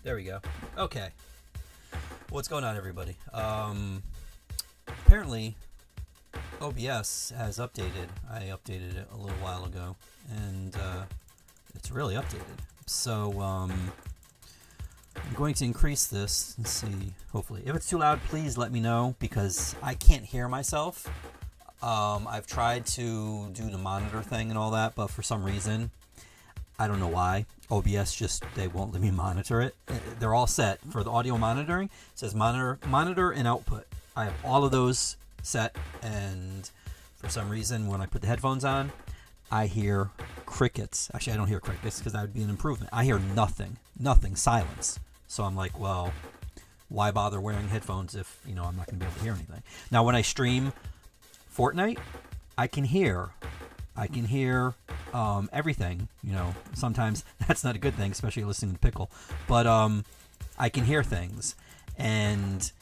There we go. Okay. What's going on, everybody? Apparently, OBS has updated. I updated it a little while ago, and it's really updated. So, I'm going to increase this and see, hopefully. If it's too loud, please let me know, because I can't hear myself. I've tried to do the monitor thing and all that, but for some reason, I don't know why. OBS just, they won't let me monitor it. They're all set for the audio monitoring. It says monitor and output. I have all of those set, and for some reason, when I put the headphones on, I hear crickets. Actually, I don't hear crickets because that would be an improvement. I hear nothing, silence. So I'm like, well, why bother wearing headphones if, I'm not going to be able to hear anything? Now, when I stream Fortnite, I can hear everything. Sometimes that's not a good thing, especially listening to Pickle. But I can hear things, and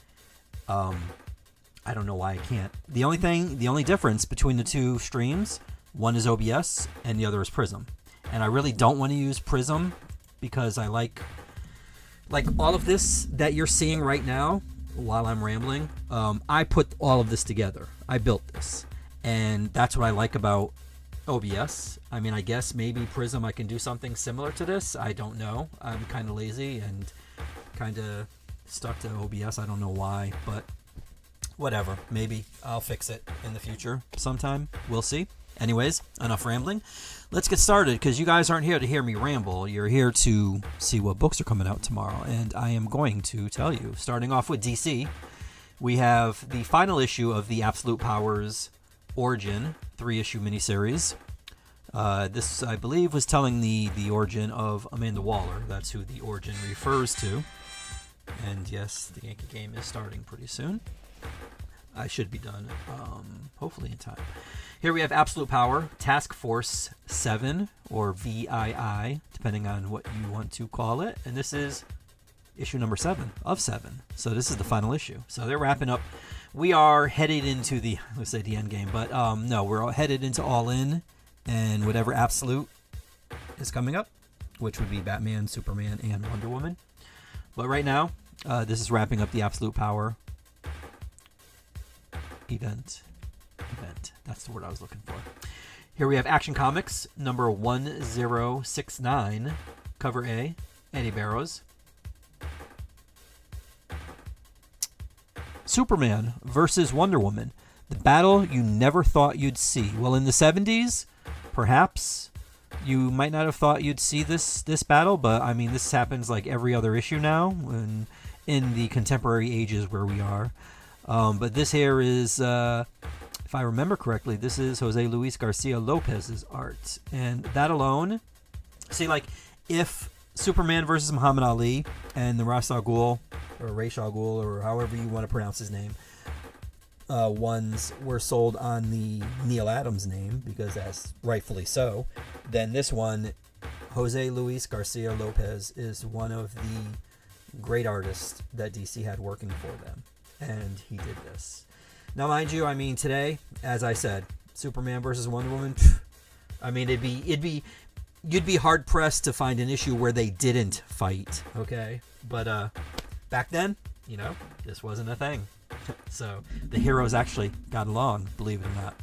I don't know why I can't. The only difference between the two streams, one is OBS and the other is Prism. And I really don't want to use Prism because I like all of this that you're seeing right now while I'm rambling. I put all of this together. I built this, and that's what I like about OBS. I mean, I guess maybe Prism I can do something similar to this. I don't know. I'm kind of lazy and kind of stuck to OBS. I don't know why, but whatever. Maybe I'll fix it in the future sometime. We'll see. Anyways, enough rambling. Let's get started, because you guys aren't here to hear me ramble. You're here to see what books are coming out tomorrow, and I am going to tell you. Starting off with DC, we have the final issue of the Absolute Powers Origin 3-issue miniseries. This, I believe, was telling the origin of Amanda Waller. That's who the origin refers to. And yes, the Yankee game is starting pretty soon. I should be done, hopefully in time. Here we have Absolute Power, Task Force 7, or VII, depending on what you want to call it. And this is issue number 7 of 7. So this is the final issue. So they're wrapping up. We are headed into the end game, but no, we're headed into All In, and whatever Absolute is coming up, which would be Batman, Superman, and Wonder Woman. But right now, this is wrapping up the Absolute Power event. That's the word I was looking for. Here we have Action Comics number 1069, cover A, Eddie Barrows. Superman versus Wonder Woman, the battle you never thought you'd see. Well, in the 70s, perhaps you might not have thought you'd see this battle, but I mean, this happens like every other issue now in the contemporary ages where we are. But this here is, if I remember correctly, this is Jose Luis Garcia Lopez's art. And that alone, see, like, if Superman versus Muhammad Ali and the Ra's al Ghul, or Ra's al Ghul, or however you want to pronounce his name, ones were sold on the Neil Adams name, because that's rightfully so, then this one, Jose Luis Garcia Lopez, is one of the great artists that DC had working for them. And he did this. Now, mind you, I mean, today, as I said, Superman versus Wonder Woman, I mean, you'd be hard pressed to find an issue where they didn't fight, okay? But back then, this wasn't a thing. So the heroes actually got along, believe it or not.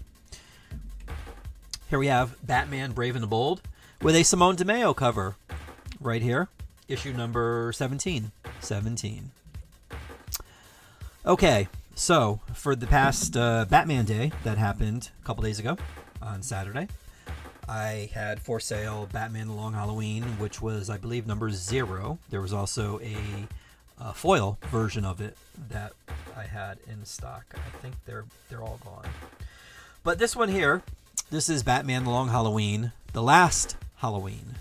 Here we have Batman Brave and the Bold with a Simone DeMeo cover right here, issue number 17. Okay, so for the past Batman Day that happened a couple days ago on Saturday, I had for sale Batman The Long Halloween, which was, I believe, number 0. There was also a foil version of it that I had in stock. I think they're all gone. But this one here, this is Batman The Long Halloween, the last Halloween.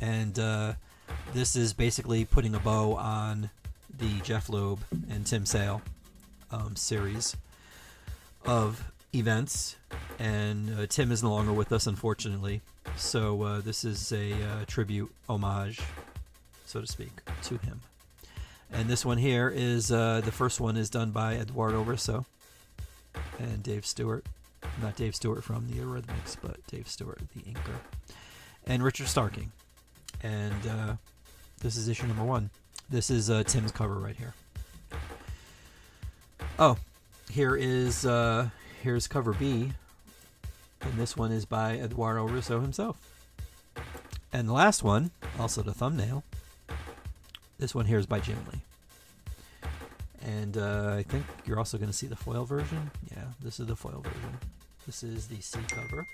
And this is basically putting a bow on the Jeff Loeb and Tim Sale series of events, and Tim is no longer with us, unfortunately, so this is a tribute, homage, so to speak, to him. And this one here is the first one is done by Eduardo Risso and Dave Stewart, not Dave Stewart from the Eurythmics, but Dave Stewart, the inker, and Richard Starking. And this is issue number 1. This is Tim's cover right here. Oh, here's cover B, and this one is by Eduardo Russo himself. And the last one, also the thumbnail, this one here is by Jim Lee. And I think you're also going to see the foil version. Yeah, this is the foil version. This is the C cover,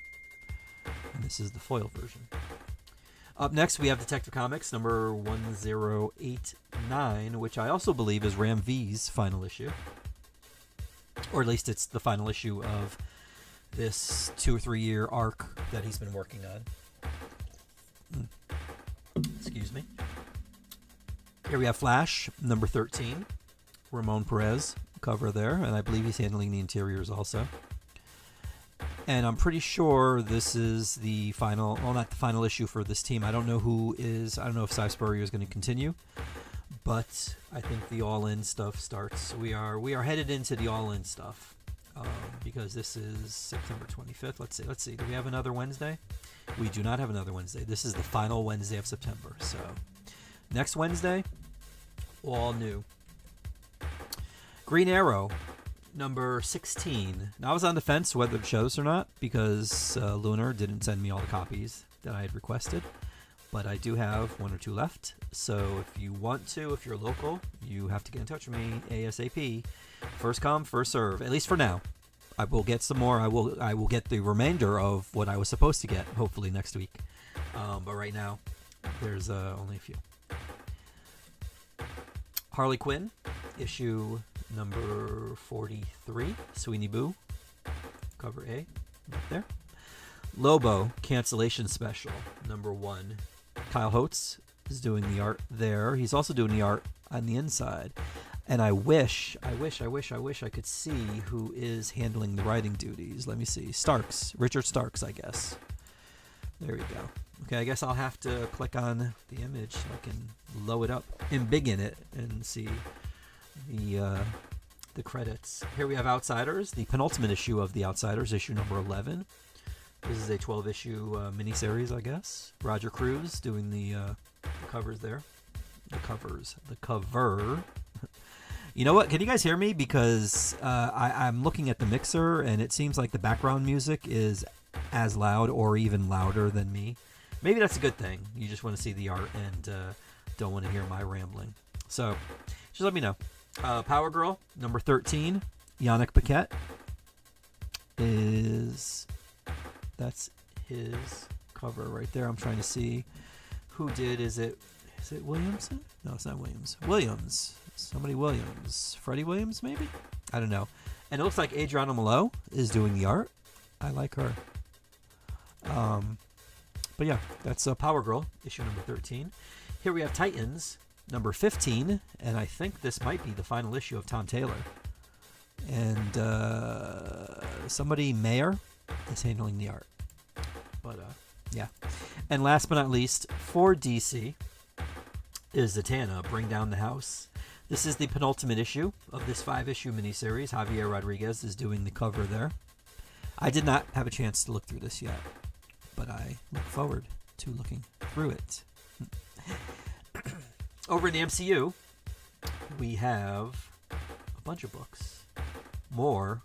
and this is the foil version. Up next, we have Detective Comics number 1089, which I also believe is Ram V's final issue. Or at least it's the final issue of this 2 or 3 year arc that he's been working on. Excuse me. Here we have Flash, number 13. Ramon Perez, cover there, and I believe he's handling the interiors also. And I'm pretty sure this is the final, well, not the final issue for this team. I don't know I don't know if Cy Spurrier is going to continue, but I think the all-in stuff starts. We are headed into the all-in stuff because this is September 25th. Let's see. Do we have another Wednesday? We do not have another Wednesday. This is the final Wednesday of September. So next Wednesday, all new. Green Arrow, number 16. Now, I was on the fence whether to show this or not because Lunar didn't send me all the copies that I had requested. But I do have 1 or 2 left. So if you want to, if you're local, you have to get in touch with me ASAP. First come, first serve, at least for now. I will get some more. I will get the remainder of what I was supposed to get, hopefully next week. But right now, there's only a few. Harley Quinn, issue number 43, Sweeney Boo, cover A, right there. Lobo, cancellation special, number 1. Kyle Holtz is doing the art there. He's also doing the art on the inside. And I wish I could see who is handling the writing duties. Let me see. Richard Starks, I guess. There we go. Okay, I guess I'll have to click on the image so I can load it up and big in it and see the credits. Here we have Outsiders, the penultimate issue of The Outsiders, issue number 11. This is a 12-issue miniseries, I guess. Roger Cruz doing the covers there. The cover. You know what? Can you guys hear me? Because I'm looking at the mixer, and it seems like the background music is as loud or even louder than me. Maybe that's a good thing. You just want to see the art and don't want to hear my rambling. So just let me know. Power Girl, number 13. Yannick Paquette that's his cover right there. I'm trying to see who did. Is it Williamson? No, it's not Williams. Somebody Williams. Freddie Williams, maybe? I don't know. And it looks like Adriana Malo is doing the art. I like her. But yeah, that's Power Girl, issue number 13. Here we have Titans, number 15. And I think this might be the final issue of Tom Taylor. And somebody, Mayer, is handling the art. But yeah. And last but not least, for DC, is Zatanna, Bring Down the House. This is the penultimate issue of this 5-issue miniseries. Javier Rodriguez is doing the cover there. I did not have a chance to look through this yet, but I look forward to looking through it. Over in the MCU, we have a bunch of books. More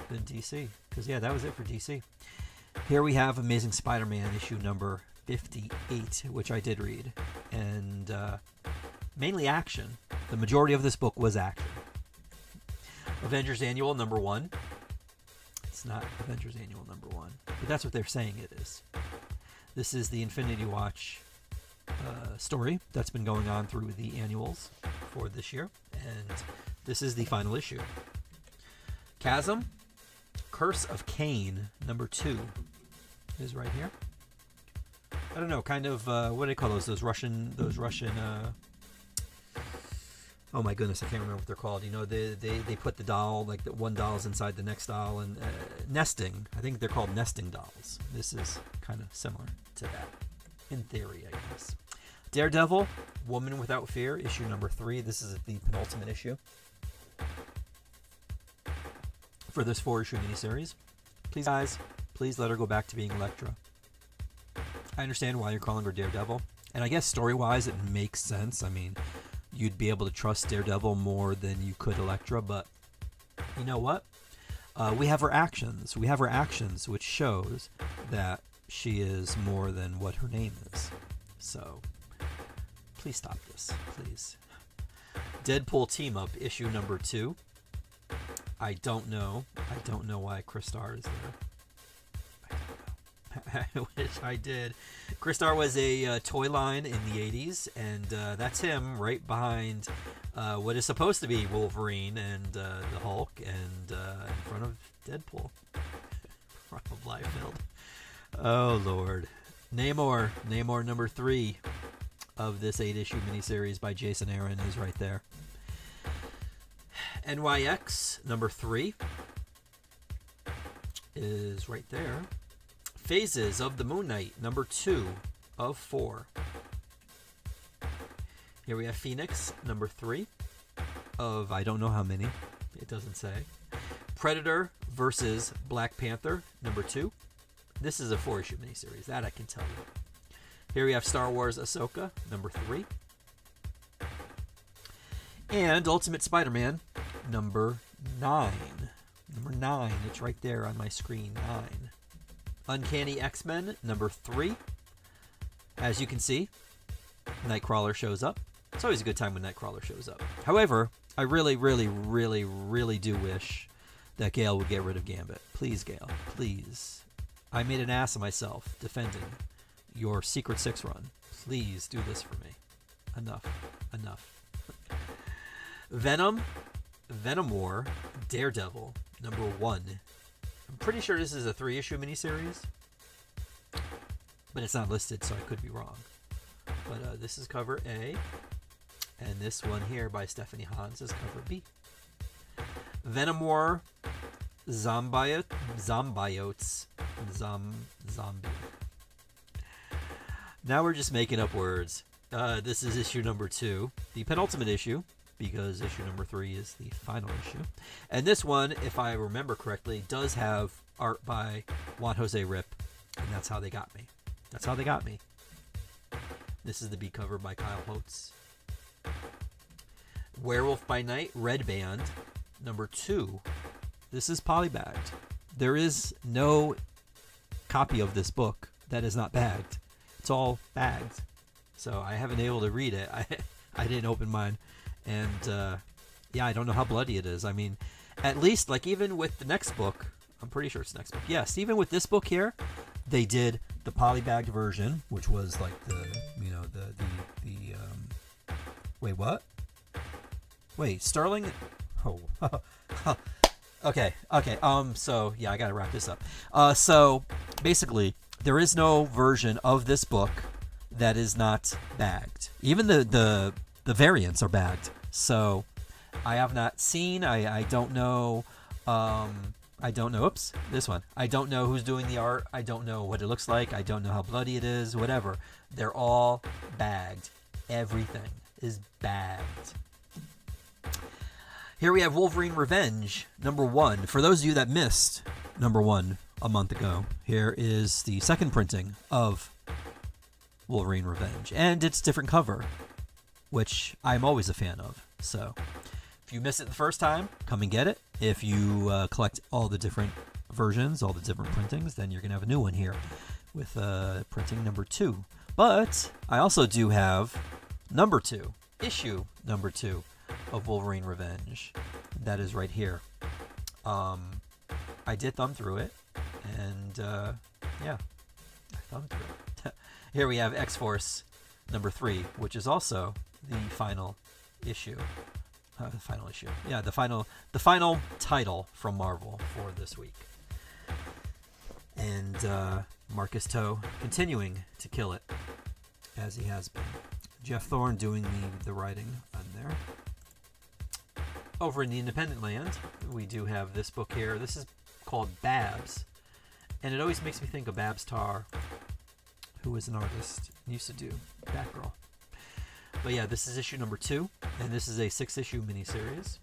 than DC. Because, yeah, that was it for DC. Here we have Amazing Spider-Man issue number 58, which I did read. And mainly action. The majority of this book was action. Avengers Annual number 1. It's not Avengers Annual number 1, but that's what they're saying it is. This is the Infinity Watch story that's been going on through the annuals for this year, and this is the final issue. Chasm, Curse of Cain, number 2, is right here. I don't know, kind of what do they call those? Those Russian. Oh my goodness, I can't remember what they're called. You know, they put the doll, like the one doll's inside the next doll, and nesting. I think they're called nesting dolls. This is kind of similar to that, in theory, I guess. Daredevil, Woman Without Fear, issue number 3. This is the penultimate issue for this 4-issue miniseries. Please, guys, please let her go back to being Elektra. I understand why you're calling her Daredevil, and I guess story-wise it makes sense. I mean, you'd be able to trust Daredevil more than you could Elektra, but you know what? We have her actions. We have her actions, which shows that she is more than what her name is. So, please stop this, please. Deadpool Team Up, issue number 2. I don't know why Crystar is there. I wish I did. Crystar was a toy line in the 80s, and that's him right behind what is supposed to be Wolverine and the Hulk, and in front of Deadpool. From Liefeld. Oh, Lord. Namor number 3 of this 8-issue miniseries by Jason Aaron is right there. NYX number 3 is right there. Phases of the Moon Knight number 2 of 4. Here we have Phoenix number 3 of I don't know how many. It doesn't say. Predator versus Black Panther number 2. This is a 4-issue miniseries, that I can tell you. Here we have Star Wars Ahsoka number 3. And Ultimate Spider-Man number 9. Number 9, it's right there on my screen, 9. Uncanny X-Men number 3. As you can see, Nightcrawler shows up. It's always a good time when Nightcrawler shows up. However, I really, really, really, really do wish that Gale would get rid of Gambit. Please, Gale, please. I made an ass of myself defending your Secret 6 run. Please do this for me. Enough. Venom War, Daredevil, number 1. I'm pretty sure this is a 3-issue miniseries, but it's not listed, so I could be wrong. But this is cover A, and this one here by Stephanie Hans is cover B. Venom War, Zombie. Now we're just making up words. This is issue number 2, the penultimate issue, because issue number 3 is the final issue. And this one, if I remember correctly, does have art by Juan Jose Rip, and that's how they got me. This is the B cover by Kyle Holtz. Werewolf by Night, Red Band, number 2. This is polybagged. There is no copy of this book that is not bagged. It's all bagged. So I haven't been able to read it. I didn't open mine. And yeah, I don't know how bloody it is. I mean, at least, like, even with the next book, I'm pretty sure it's the next book. Yes, even with this book here, they did the polybagged version, which was like the, you know, wait, what? Wait, Sterling? Oh, okay. So yeah, I gotta wrap this up. So basically, there is no version of this book that is not bagged. Even the variants are bagged. So I have not seen. I don't know. I don't know. Oops, this one. I don't know who's doing the art. I don't know what it looks like. I don't know how bloody it is. Whatever. They're all bagged. Everything is bagged. Here we have Wolverine Revenge, number 1. For those of you that missed number 1 a month ago, here is the second printing of Wolverine Revenge. And it's different cover, which I'm always a fan of. So if you missed it the first time, come and get it. If you collect all the different versions, all the different printings, then you're going to have a new one here with printing number 2. But I also do have number 2, issue number 2 of Wolverine Revenge. That is right here. I did thumb through it, and yeah, I thumbed through it. Here we have X-Force number 3, which is also the final issue. Yeah, the final title from Marvel for this week. And Marcus Toe continuing to kill it, as he has been. Jeff Thorne doing the writing on there. Over in the Independent Land, we do have this book here. This is called Babs, and it always makes me think of Babs Tarr, who was an artist, used to do Batgirl. But yeah, this is issue number 2, and this is a 6-issue miniseries.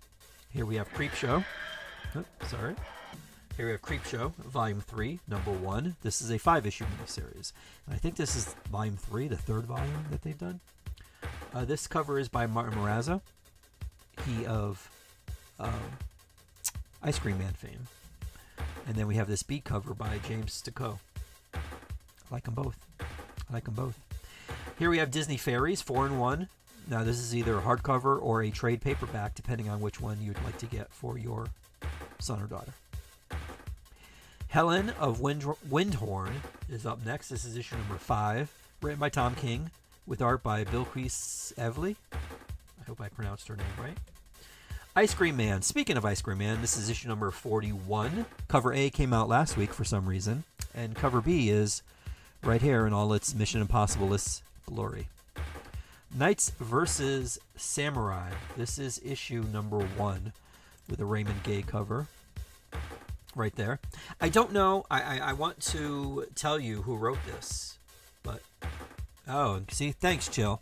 Here we have Creepshow. Here we have Creepshow, Volume 3, number 1. This is a 5-issue miniseries. And I think this is Volume 3, the 3rd volume that they've done. This cover is by Martin Morazzo. He of Ice Cream Man fame. And then we have this B cover by James Sticco. I like them both. Here we have Disney Fairies, 4-in-1. Now this is either a hardcover or a trade paperback, depending on which one you'd like to get for your son or daughter. Helen of Windhorn is up next. This is issue number 5, written by Tom King, with art by Bilquis Evely. I hope I pronounced her name right. Ice Cream Man. Speaking of Ice Cream Man, this is issue number 41. Cover A came out last week for some reason, and cover B is right here in all its Mission Impossible-less glory. Knights vs. Samurai. This is issue number 1 with a Raymond Gay cover. Right there. I don't know. I want to tell you who wrote this, but see, thanks, Chill.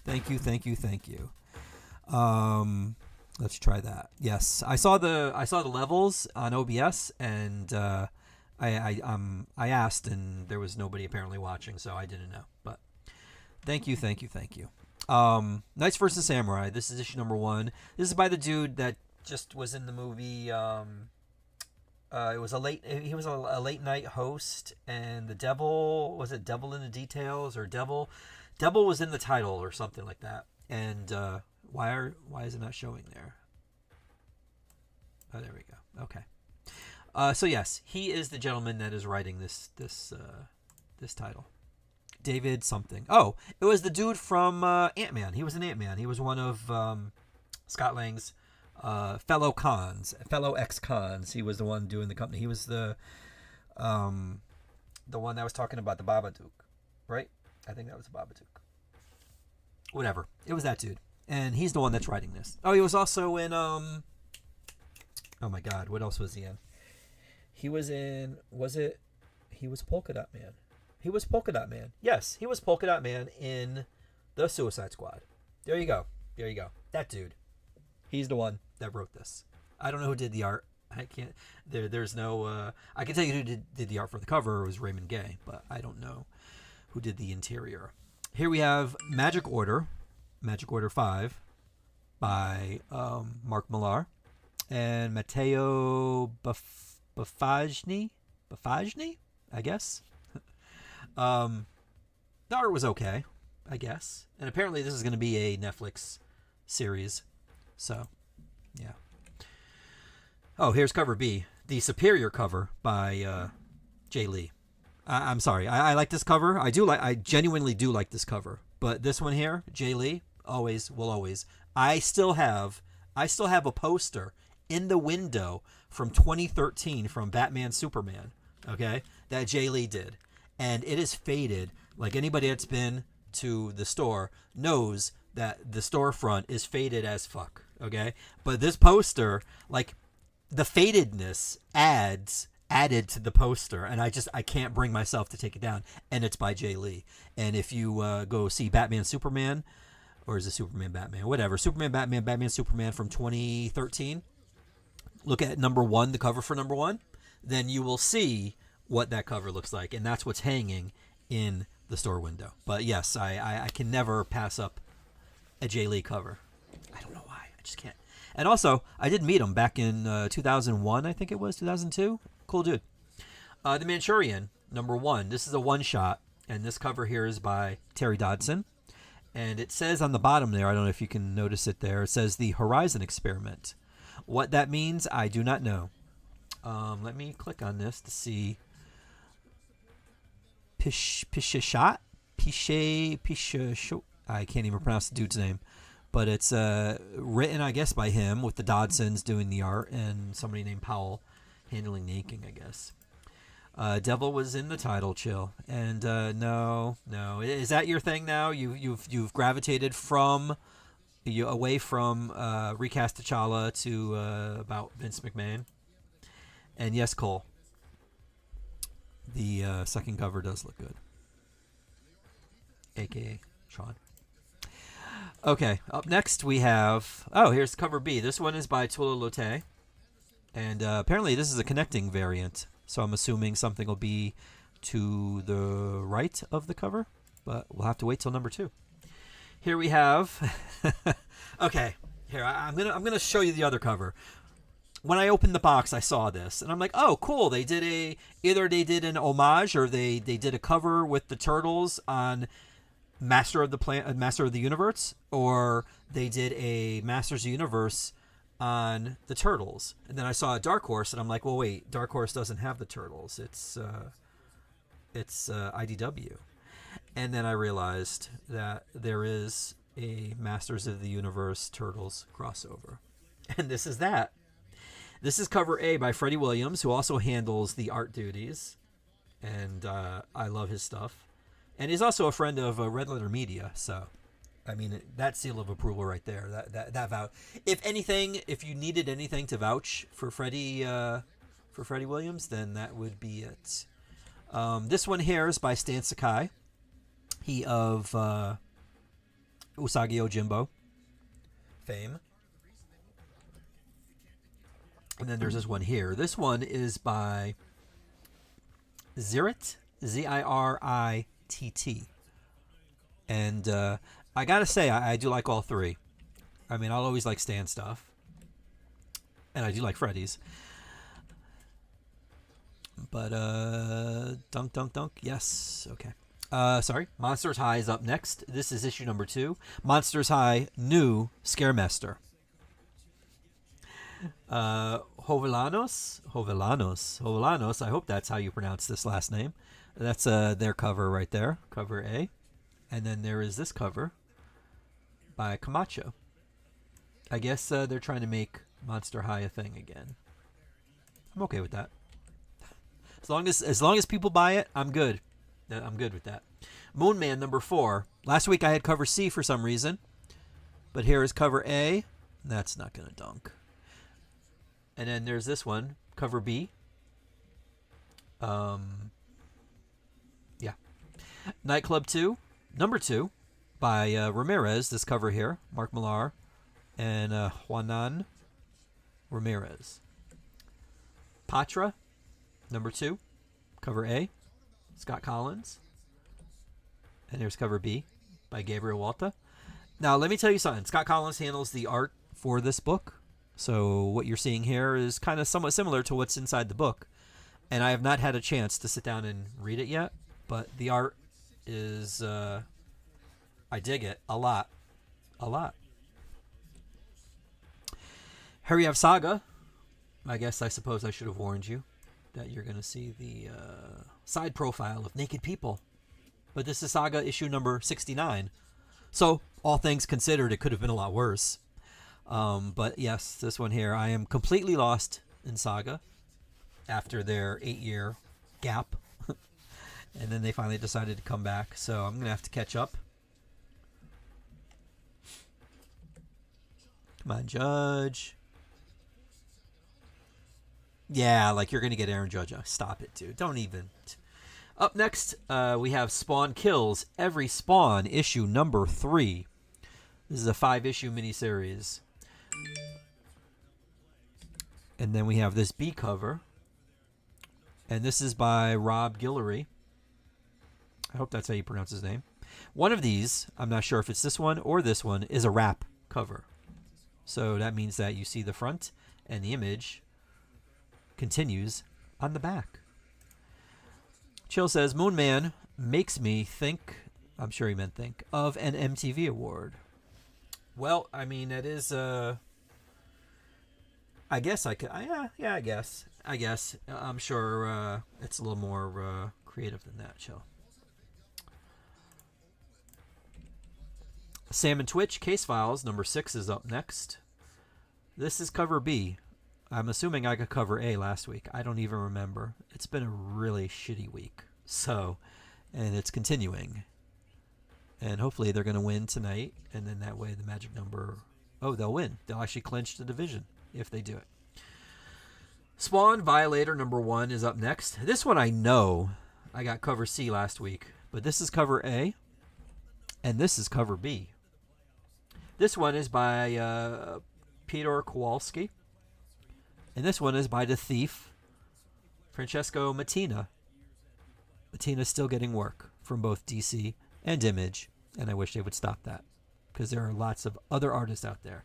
Thank you. Let's try that. Yes, I saw the levels on OBS, and I asked, and there was nobody apparently watching, so I didn't know. But thank you. Knights vs. Samurai. This is issue number 1. This is by the dude that just was in the movie. He was a late night host, and the Devil, was it Devil in the Details or Devil was in the title or something like that. And why is it not showing there? Oh, there we go. Okay. So yes, he is the gentleman that is writing this title. David something. Oh, it was the dude from Ant-Man. He was in Ant-Man. He was one of Scott Lang's fellow ex-cons. He was the one doing the company. He was the one that was talking about the Babadook, right? I think that was the Babadook. Whatever. It was that dude. And he's the one that's writing this. Oh, he was also in oh my god, what else was he in? He was in, he was Polka Dot Man. He was Polka Dot Man. Yes, he was Polka Dot Man in the Suicide Squad. There you go. That dude. He's the one that wrote this. I don't know who did the art. I can't. There's no. I can tell you who did the art for the cover. It was Raymond Gay, but I don't know who did the interior. Here we have Magic Order 5 by Mark Millar and Matteo Bafagni, I guess. The art was okay, I guess. And apparently this is going to be a Netflix series. So, yeah. Oh, here's cover B. The Superior cover by Jay Lee. I'm sorry. I like this cover. I genuinely do like this cover. But this one here, Jay Lee, will always. I still have a poster in the window from 2013 from Batman Superman, okay, that Jay Lee did. And it is faded. Like anybody that's been to the store knows that the storefront is faded as fuck, okay? But this poster, like, the fadedness added to the poster, and I can't bring myself to take it down. And it's by Jay Lee. And if you go see Batman Superman, or is it Superman Batman? Whatever. Superman Batman, Batman Superman from 2013. Look at number 1, the cover for number 1. Then you will see what that cover looks like. And that's what's hanging in the store window. But yes, I can never pass up a Jay Lee cover. I don't know why. I just can't. And also, I did meet him back in 2001, I think it was, 2002. Cool dude. The Manchurian, number 1. This is a one-shot. And this cover here is by Terry Dodson. And it says on the bottom there, I don't know if you can notice it there, it says the Horizon Experiment. What that means, I do not know. Let me click on this to see. Pishishat? I can't even pronounce the dude's name. But it's written, I guess, by him, with the Dodsons doing the art and somebody named Powell handling the inking, I guess. Devil was in the title, Chill. And no. Is that your thing now? You've gravitated from away from recast T'Challa to about Vince McMahon. And yes, Cole, the second cover does look good, aka Sean. Okay, up next we have, here's cover B. This one is by Tula Lotte, and apparently this is a connecting variant, so I'm assuming something will be to the right of the cover, but we'll have to wait till number 2. Here we have. Okay, here I'm gonna show you the other cover. When I opened the box, I saw this, and I'm like, oh, cool. Either they did an homage, or they did a cover with the turtles on Master of the Universe, or they did a Masters of the Universe on the turtles. And then I saw a Dark Horse, and I'm like, well, wait, Dark Horse doesn't have the turtles. It's IDW. And then I realized that there is a Masters of the Universe Turtles crossover, and this is that. This is cover A by Freddie Williams, who also handles the art duties, and I love his stuff. And he's also a friend of Red Letter Media, so I mean that seal of approval right there. That vouch. If anything, if you needed anything to vouch for Freddie Williams, then that would be it. This one here is by Stan Sakai. He of Usagi Yojimbo fame. And then there's this one here. This one is by Ziritt, Ziritt. And I gotta say, I do like all three. I mean, I'll always like Stan stuff. And I do like Freddy's. But, dunk. Yes, okay. Sorry. Monsters High is up next. This is issue number 2. Monsters High, new Scaremester. Hovelanos. I hope that's how you pronounce this last name. That's their cover right there, cover A. And then there is this cover by Camacho. I guess they're trying to make Monster High a thing again. I'm okay with that. As long as people buy it, I'm good. I'm good with that. Moon Man number 4. Last week I had cover C for some reason, but here is cover A. That's not gonna dunk. And then there's this one, cover B. Yeah. Nightclub 2, number 2, by Ramirez. This cover here, Mark Millar and Juanan Ramirez. Patra, number 2, cover A, Scott Collins. And here's cover B by Gabriel Walta. Now, let me tell you something. Scott Collins handles the art for this book. So what you're seeing here is kind of somewhat similar to what's inside the book. And I have not had a chance to sit down and read it yet. But the art is... I dig it a lot. A lot. Here we have Saga. I suppose I should have warned you that you're going to see the side profile of naked people. But this is Saga issue number 69. So, all things considered, it could have been a lot worse. But yes, this one here, I am completely lost in Saga after their 8-year gap. And then they finally decided to come back. So I'm going to have to catch up. Come on, Judge. Yeah, like you're going to get Aaron Judge. Stop it, dude. Don't even. Up next, we have Spawn Kills Every Spawn, issue number 3. This is a 5-issue miniseries. And then we have this B cover. And this is by Rob Guillory. I hope that's how you pronounce his name. One of these, I'm not sure if it's this one or this one, is a wrap cover. So that means that you see the front and the image continues on the back. Chill says, Moon Man makes me think, I'm sure he meant think, of an MTV award. Well, I mean, it is, I guess I could, yeah, I guess. I'm sure it's a little more creative than that, Chill. Sam and Twitch, Case Files, number 6 is up next. This is cover B. I'm assuming I got cover A last week. I don't even remember. It's been a really shitty week. So, and it's continuing. And hopefully they're going to win tonight. And then that way the magic number... Oh, they'll win. They'll actually clinch the division if they do it. Spawn Violator number 1 is up next. This one I know. I got cover C last week. But this is cover A. And this is cover B. This one is by Peter Kowalski. And this one is by the Thief, Francesco Mattina. Mattina's still getting work from both DC and Image, and I wish they would stop that. because there are lots of other artists out there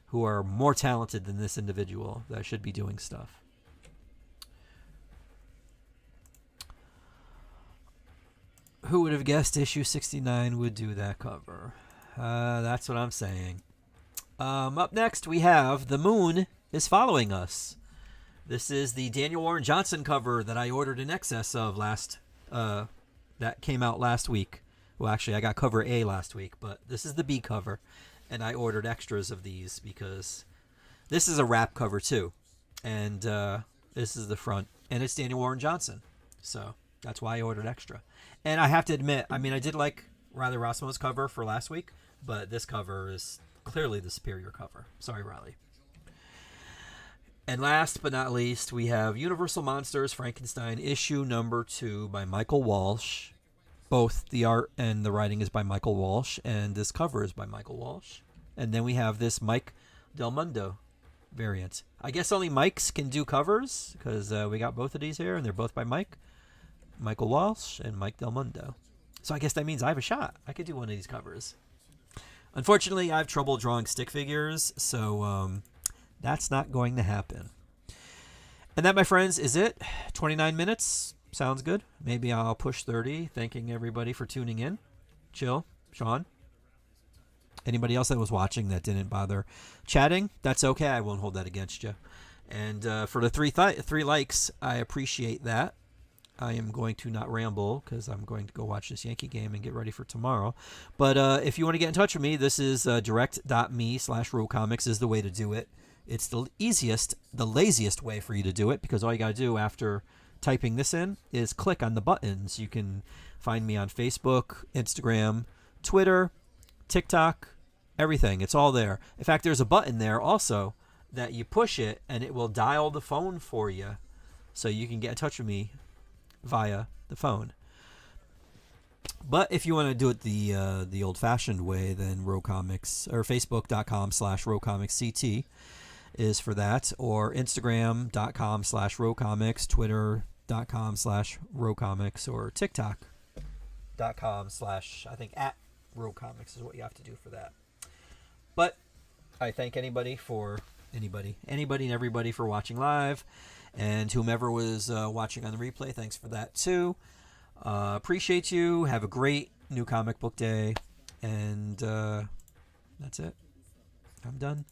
who are more talented than this individual that should be doing stuff. Who would have guessed issue 69 would do that cover? That's what I'm saying. Up next, we have The Moon is Following Us. This is the Daniel Warren Johnson cover that I ordered in excess of that came out last week. Well, actually, I got cover A last week, but this is the B cover, and I ordered extras of these because this is a wrap cover too, and this is the front, and it's Daniel Warren Johnson, so that's why I ordered extra. And I have to admit, I mean, I did like Riley Rossmo's cover for last week, but this cover is clearly the superior cover. Sorry, Riley. And last but not least, we have Universal Monsters Frankenstein issue number 2 by Michael Walsh. Both the art and the writing is by Michael Walsh, and this cover is by Michael Walsh. And then we have this Mike Del Mundo variant. I guess only Mikes can do covers, because we got both of these here, and they're both by Michael Walsh and Mike Del Mundo. So I guess that means I have a shot. I could do one of these covers. Unfortunately, I have trouble drawing stick figures, so that's not going to happen. And that, my friends, is it. 29 minutes. Sounds good. Maybe I'll push 30. Thanking everybody for tuning in. Chill. Sean. Anybody else that was watching that didn't bother chatting, that's okay. I won't hold that against you. And for the three likes, I appreciate that. I am going to not ramble because I'm going to go watch this Yankee game and get ready for tomorrow. But if you want to get in touch with me, this is direct.me/rocomics is the way to do it. It's the easiest, the laziest way for you to do it, because all you got to do after typing this in is click on the buttons. You can find me on Facebook, Instagram, Twitter, TikTok, everything. It's all there. In fact, there's a button there also that you push it and it will dial the phone for you, so you can get in touch with me via the phone. But if you want to do it the old-fashioned way, then Rocomics or Facebook.com/RocomicsCT is for that, or Instagram.com/Rocomics, Twitter.com/Rocomics, or TikTok.com/ I think @Rocomics is what you have to do for that. But I thank anybody and everybody for watching live, and whomever was watching on the replay, thanks for that too. Appreciate you. Have a great new comic book day, and that's it. I'm done.